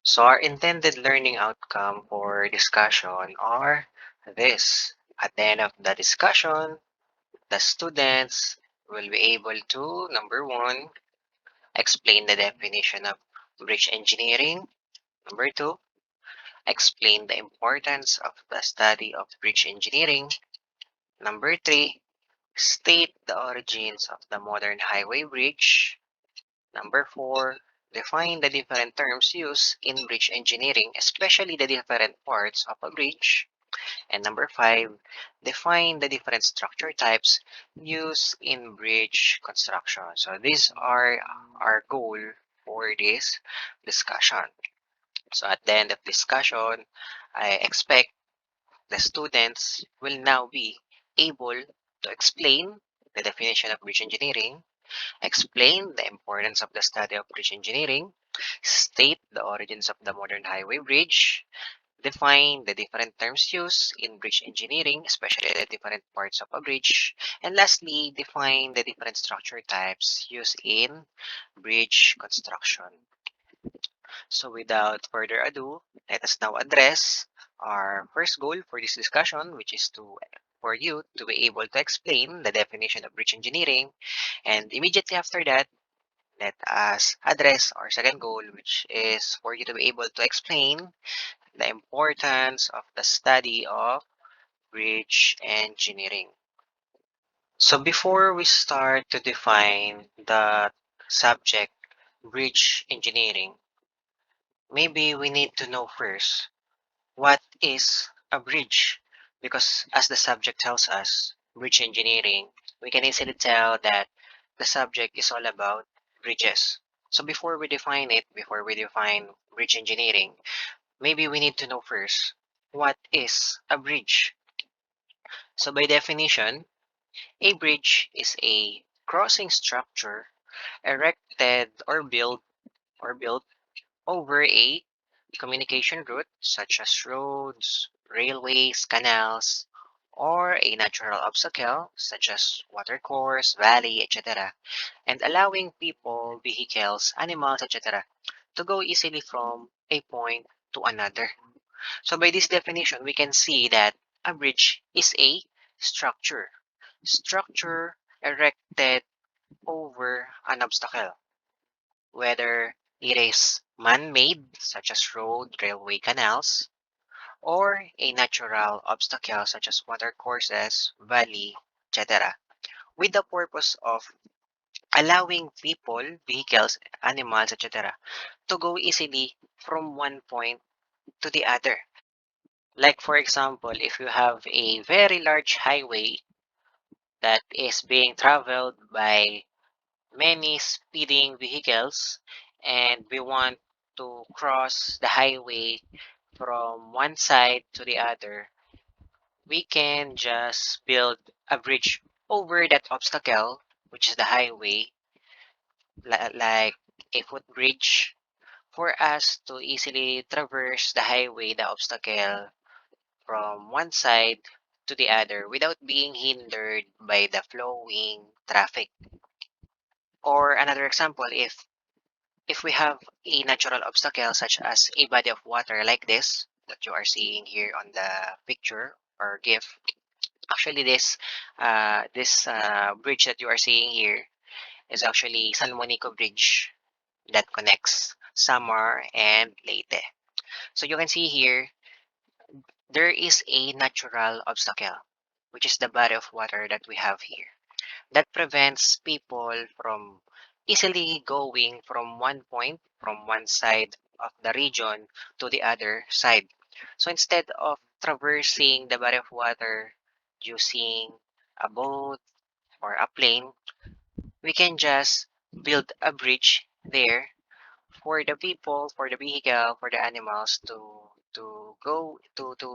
So our intended learning outcome for discussion are this. At the end of the discussion, the students will be able to, number one, explain the definition of bridge engineering. Number two, explain the importance of the study of bridge engineering. Number three, state the origins of the modern highway bridge. Number four, define the different terms used in bridge engineering, especially the different parts of a bridge. And number five, define the different structure types used in bridge construction. So these are our goal for this discussion. So at the end of discussion, I expect the students will now be able to explain the definition of bridge engineering, explain the importance of the study of bridge engineering, state the origins of the modern highway bridge, define the different terms used in bridge engineering, especially the different parts of a bridge, and lastly, define the different structure types used in bridge construction. So without further ado, let us now address our first goal for this discussion, which is for you to be able to explain the definition of bridge engineering. And immediately after that, let us address our second goal, which is for you to be able to explain the importance of the study of bridge engineering. So before we start to define the subject bridge engineering, maybe we need to know first what is a bridge? Because as the subject tells us, bridge engineering, we can easily tell that the subject is all about bridges. So before we define bridge engineering, maybe we need to know first what is a bridge. So by definition, a bridge is a crossing structure erected or built over a communication route such as roads, railways, canals, or a natural obstacle such as watercourse, valley, etc., and allowing people, vehicles, animals, etc., to go easily from a point to another. So by this definition, we can see that a bridge is a structure. Structure erected over an obstacle, whether it is man-made, such as road, railway, canals, or a natural obstacle such as watercourses, valley, etc., with the purpose of allowing people, vehicles, animals, etc., to go easily from one point to the other. Like for example, if you have a very large highway that is being traveled by many speeding vehicles and we want to cross the highway from one side to the other, we can just build a bridge over that obstacle, which is the highway, like a footbridge, for us to easily traverse the highway, the obstacle, from one side to the other without being hindered by the flowing traffic. Or another example, if we have a natural obstacle such as a body of water like this that you are seeing here on the picture or GIF, actually this bridge that you are seeing here is actually San Monico Bridge that connects Samar and Leyte. So you can see here there is a natural obstacle, which is the body of water that we have here, that prevents people from easily going from one side of the region to the other side. So instead of traversing the body of water using a boat or a plane, we can just build a bridge there for the people, for the vehicle, for the animals to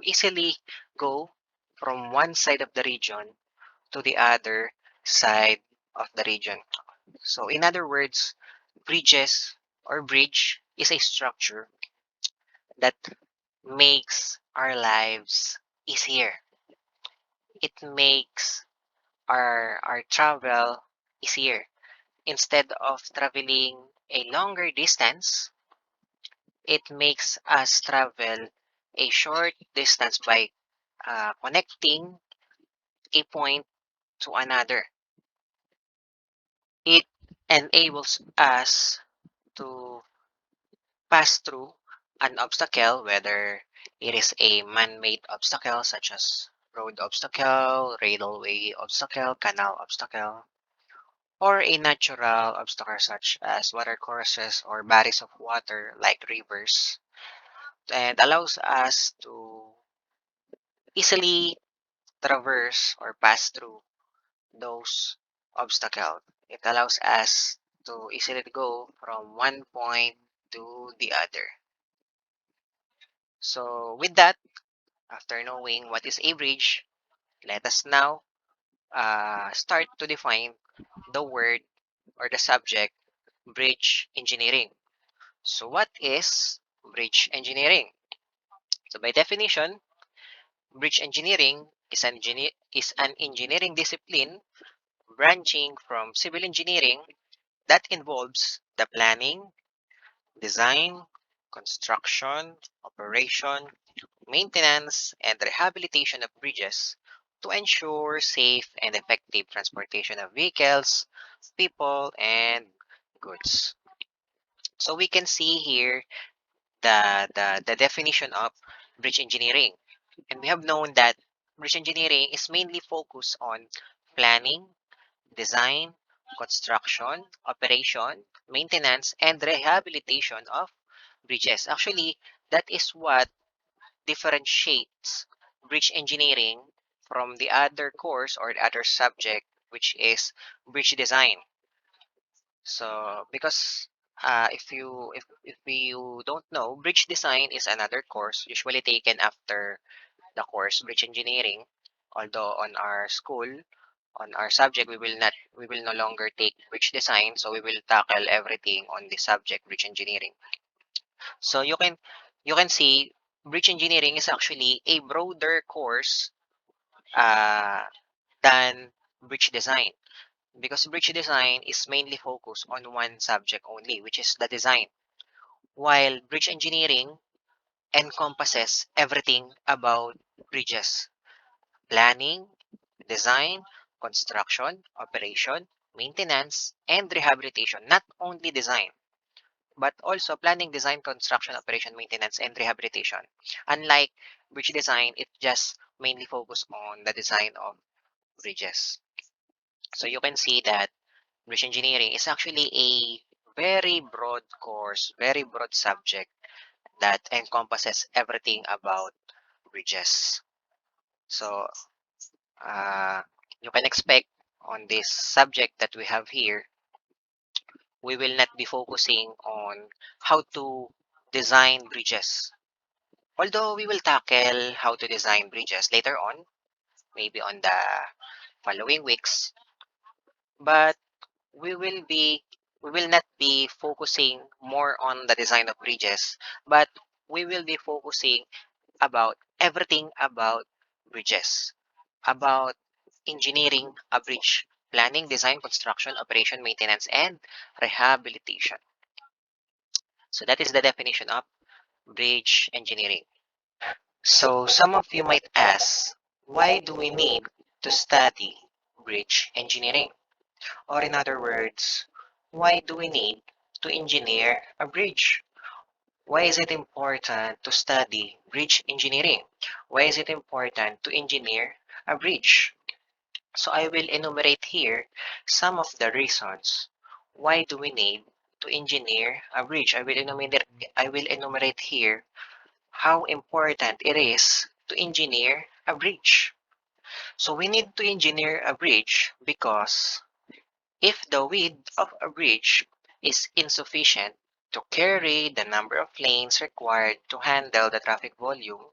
easily go from one side of the region to the other side of the region. So in other words, bridges or bridge is a structure that makes our lives easier. It makes our travel easier. Instead of traveling a longer distance, it makes us travel a short distance by connecting a point to another. It enables us to pass through an obstacle, whether it is a man-made obstacle such as road obstacle, railway obstacle, canal obstacle, or a natural obstacle such as watercourses or bodies of water like rivers, and allows us to easily traverse or pass through those obstacles. It allows us to easily go from one point to the other. So with that, after knowing what is a bridge, let us now start to define the word or the subject bridge engineering. So what is bridge engineering? So by definition, bridge engineering is an engineering discipline branching from civil engineering that involves the planning, design, construction, operation, maintenance, and rehabilitation of bridges to ensure safe and effective transportation of vehicles, people, and goods. So we can see here the definition of bridge engineering. And we have known that bridge engineering is mainly focused on planning, design, construction, operation, maintenance, and rehabilitation of bridges. Actually, that is what differentiates bridge engineering from the other course or the other subject, which is bridge design. So, because if you don't know, bridge design is another course usually taken after the course bridge engineering. Although on our school, on our subject, we will no longer take bridge design, so we will tackle everything on the subject bridge engineering. So you can see bridge engineering is actually a broader course uh, than bridge design, because bridge design is mainly focused on one subject only, which is the design, while bridge engineering encompasses everything about bridges: planning, design, construction, operation, maintenance, and rehabilitation. Not only design, but also planning, design, construction, operation, maintenance, and rehabilitation. Unlike bridge design, it just mainly focus on the design of bridges. So you can see that bridge engineering is actually a very broad course, very broad subject that encompasses everything about bridges. So uh, you can expect on this subject that we have here, we will not be focusing on how to design bridges. Although we will tackle how to design bridges later on, maybe on the following weeks, but we will be we will not be focusing more on the design of bridges, but we will be focusing about everything about bridges, about engineering a bridge, planning, design, construction, operation, maintenance, and rehabilitation. So that is the definition of bridge engineering. So some of you might ask, why do we need to study bridge engineering? Or in other words, why do we need to engineer a bridge? Why is it important to study bridge engineering? Why is it important to engineer a bridge? So I will enumerate here some of the reasons why do we need to engineer a bridge. I will enumerate here how important it is to engineer a bridge. So we need to engineer a bridge because if the width of a bridge is insufficient to carry the number of lanes required to handle the traffic volume,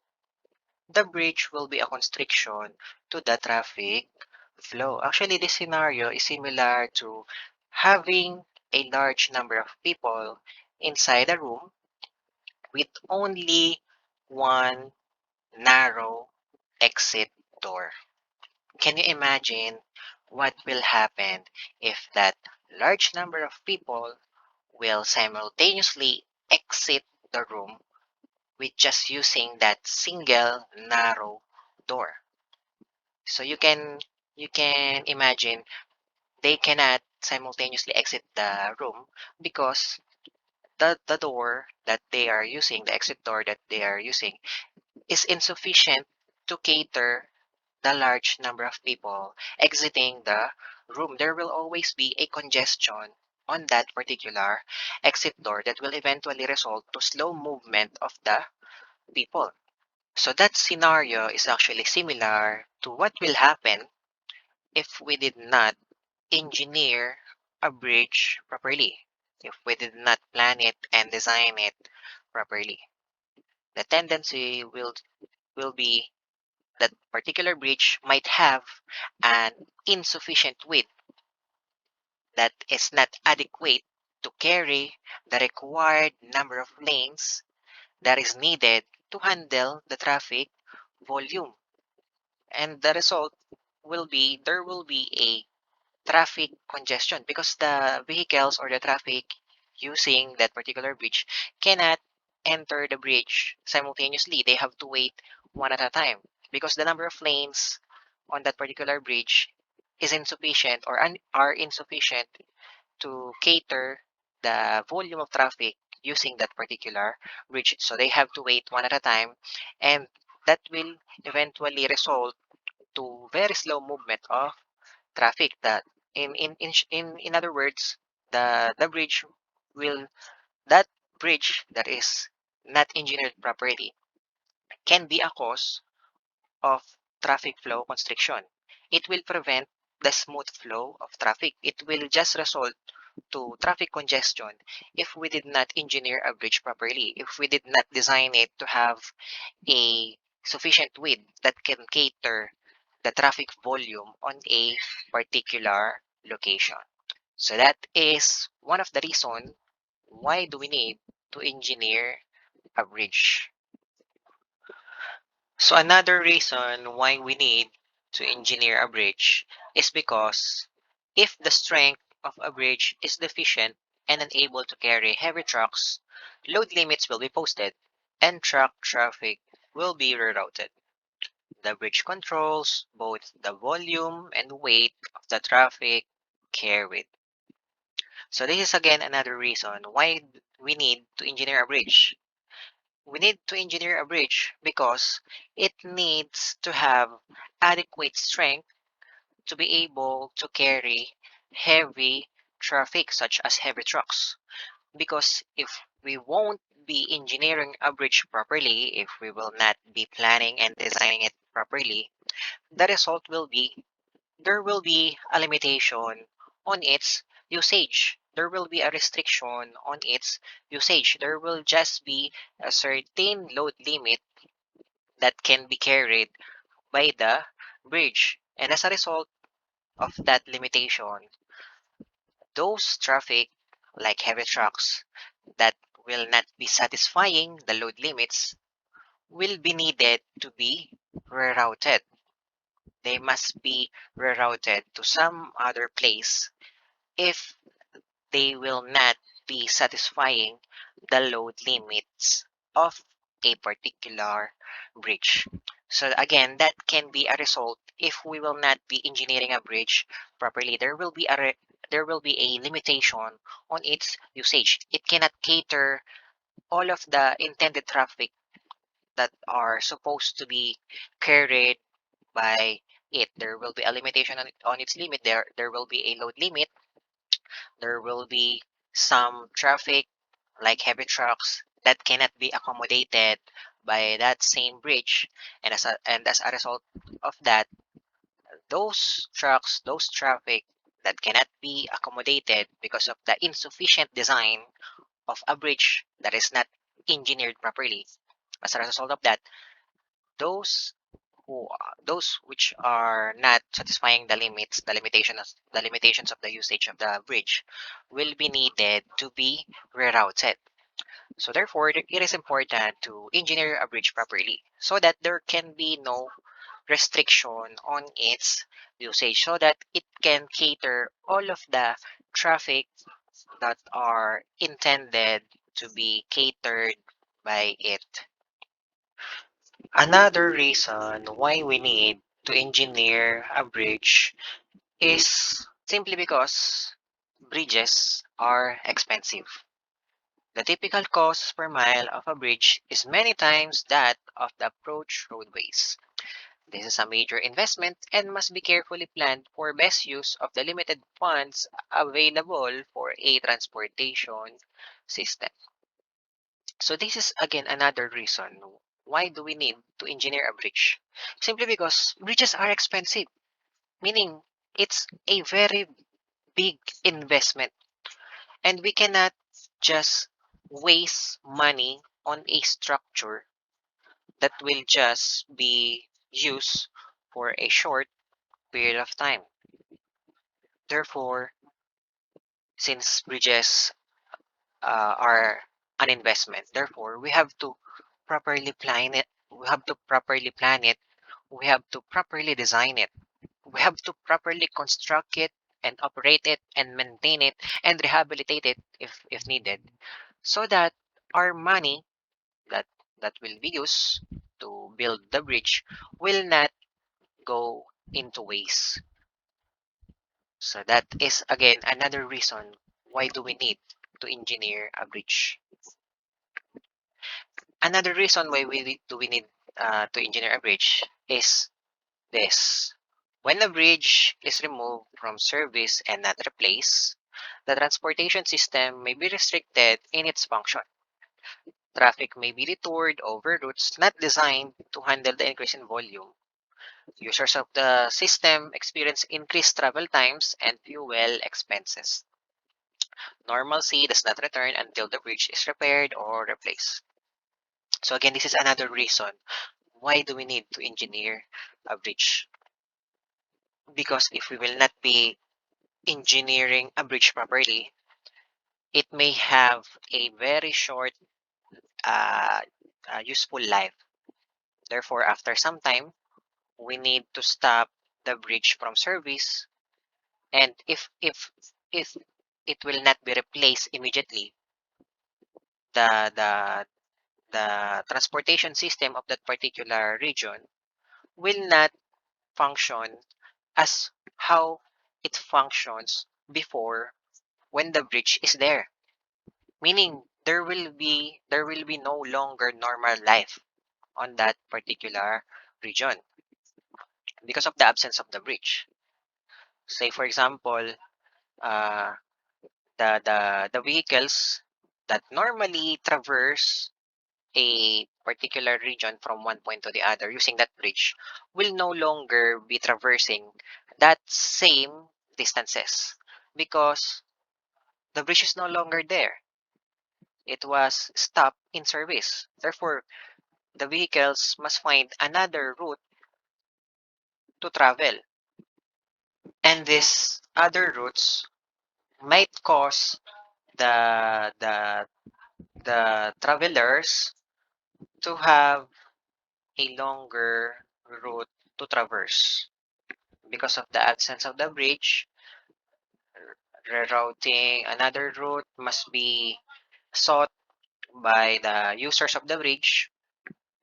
the bridge will be a constriction to the traffic flow. Actually, this scenario is similar to having a large number of people inside a room with only one narrow exit door. Can you imagine what will happen if that large number of people will simultaneously exit the room with just using that single narrow door. So you can imagine they cannot simultaneously exit the room because the door that they are using, the exit door that they are using, is insufficient to cater the large number of people exiting the room. There will always be a congestion on that particular exit door that will eventually result to slow movement of the people. So that scenario is actually similar to what will happen if we did not engineer a bridge properly, if we did not plan it and design it properly. The tendency will be that particular bridge might have an insufficient width that is not adequate to carry the required number of lanes that is needed to handle the traffic volume. And the result will be there will be a traffic congestion because the vehicles or the traffic using that particular bridge cannot enter the bridge simultaneously. They have to wait one at a time because the number of lanes on that particular bridge is insufficient or are insufficient to cater the volume of traffic using that particular bridge. So they have to wait one at a time, and that will eventually result to very slow movement of traffic. That in other words, the bridge will that bridge that is not engineered properly can be a cause of traffic flow constriction. It will prevent the smooth flow of traffic. It will just result to traffic congestion if we did not engineer a bridge properly, if we did not design it to have a sufficient width that can cater the traffic volume on a particular location. So that is one of the reasons why do we need to engineer a bridge. So another reason why we need to engineer a bridge is because if the strength of a bridge is deficient and unable to carry heavy trucks, load limits will be posted and truck traffic will be rerouted. The bridge controls both the volume and weight of the traffic carried. So this is again another reason why we need to engineer a bridge. We need to engineer a bridge because it needs to have adequate strength to be able to carry heavy traffic such as heavy trucks. Because if we won't be engineering a bridge properly, if we will not be planning and designing it properly, the result will be there will be a limitation on its usage. There will be a restriction on its usage. There will just be a certain load limit that can be carried by the bridge. And as a result of that limitation, those traffic, like heavy trucks, that will not be satisfying the load limits will be needed to be rerouted. They must be rerouted to some other place if they will not be satisfying the load limits of a particular bridge. So again, that can be a result if we will not be engineering a bridge properly. There will be a limitation on its usage. It cannot cater all of the intended traffic that are supposed to be carried by it. There will be a limitation on its limit. There will be a load limit. There will be some traffic like heavy trucks that cannot be accommodated by that same bridge, and as a result of that, those trucks, those traffic that cannot be accommodated because of the insufficient design of a bridge that is not engineered properly. As a result of that, those those which are not satisfying the limitations of the usage of the bridge will be needed to be rerouted. So therefore, it is important to engineer a bridge properly so that there can be no restriction on its usage, so that it can cater all of the traffic that are intended to be catered by it. Another reason why we need to engineer a bridge is simply because bridges are expensive. The typical cost per mile of a bridge is many times that of the approach roadways. This is a major investment and must be carefully planned for best use of the limited funds available for a transportation system. So this is again another reason why do we need to engineer a bridge? Simply because bridges are expensive, meaning it's a very big investment and we cannot just waste money on a structure that will just be used for a short period of time. Therefore, since bridges are an investment, therefore we have to properly plan it. We have to properly plan it. We have to properly design it. We have to properly construct it and operate it and maintain it and rehabilitate it if needed, so that our money that that will be used to build the bridge will not go into waste. So that is again another reason why do we need to engineer a bridge. Another reason why we need to engineer a bridge is this. When a bridge is removed from service and not replaced, the transportation system may be restricted in its function. Traffic may be detoured over routes not designed to handle the increase in volume. Users of the system experience increased travel times and fuel expenses. Normalcy does not return until the bridge is repaired or replaced. So again, this is another reason why do we need to engineer a bridge? Because if we will not be engineering a bridge properly, it may have a very short uh, useful life. Therefore, after some time, we need to stop the bridge from service. And if it will not be replaced immediately, the the transportation system of that particular region will not function as how it functions before when the bridge is there. Meaning there will be no longer normal life on that particular region because of the absence of the bridge. Say for example, uh, the vehicles that normally traverse a particular region from one point to the other using that bridge will no longer be traversing that same distances because the bridge is no longer there. It was stopped in service. Therefore, the vehicles must find another route to travel. And these other routes might cause the the the travelers to have a longer route to traverse. Because of the absence of the bridge, rerouting another route must be sought by the users of the bridge,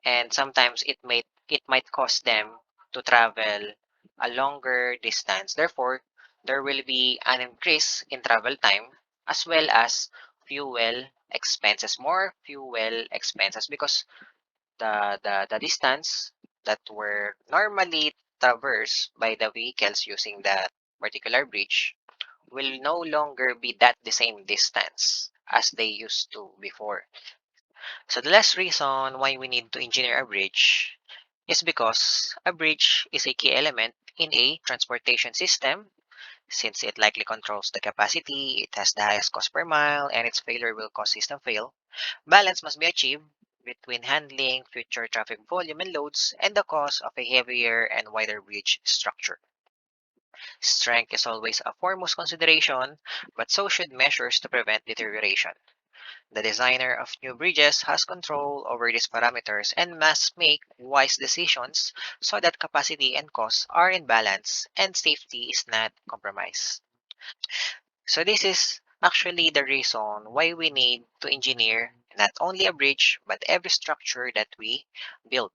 and sometimes it might cost them to travel a longer distance. Therefore, there will be an increase in travel time as well as fuel expenses, more fuel expenses because the distance that were normally traversed by the vehicles using that particular bridge will no longer be that the same distance as they used to before. So the last reason why we need to engineer a bridge is because a bridge is a key element in a transportation system. Since it likely controls the capacity, it has the highest cost per mile, and its failure will cause system fail. Balance must be achieved between handling future traffic volume and loads and the cost of a heavier and wider bridge structure. Strength is always a foremost consideration, but so should measures to prevent deterioration. The designer of new bridges has control over these parameters and must make wise decisions so that capacity and costs are in balance and safety is not compromised. So this is actually the reason why we need to engineer not only a bridge, but every structure that we build.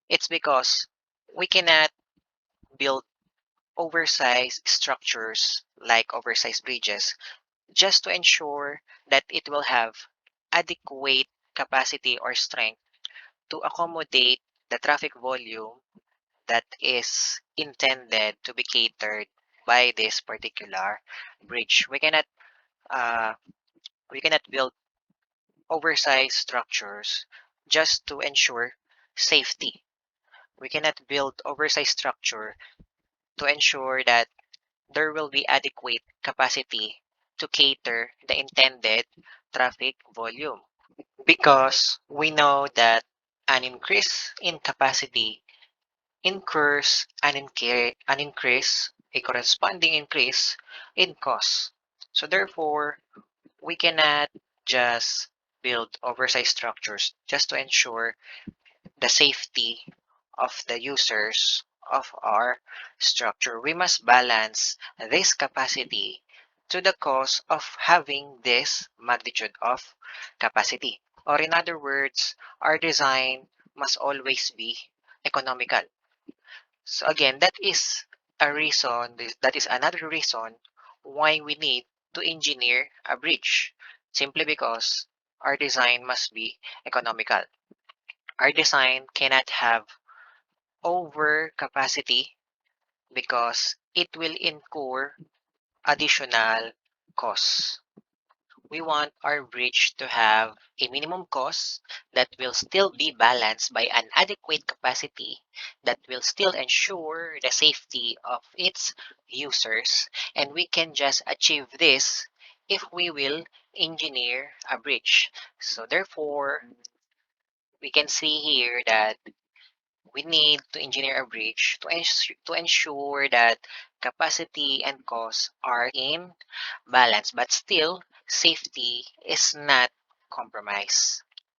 It's because we cannot build oversized structures like oversized bridges just to ensure that it will have adequate capacity or strength to accommodate the traffic volume that is intended to be catered by this particular bridge. Uh, we cannot build oversized structures just to ensure safety. We cannot build oversized structure to ensure that there will be adequate capacity to cater the intended traffic volume. Because we know that an increase in capacity incurs an increase, a corresponding increase in cost. So therefore, we cannot just build oversized structures just to ensure the safety of the users of our structure. We must balance this capacity to the cost of having this magnitude of capacity. Or in other words, our design must always be economical. So again, that is another reason why we need to engineer a bridge. Simply because our design must be economical. Our design cannot have over capacity because it will incur additional costs. We want our bridge to have a minimum cost that will still be balanced by an adequate capacity that will still ensure the safety of its users. And we can just achieve this if we will engineer a bridge. So therefore, we can see here that we need to engineer a bridge to ensure that capacity and cost are in balance, but still safety is not compromised.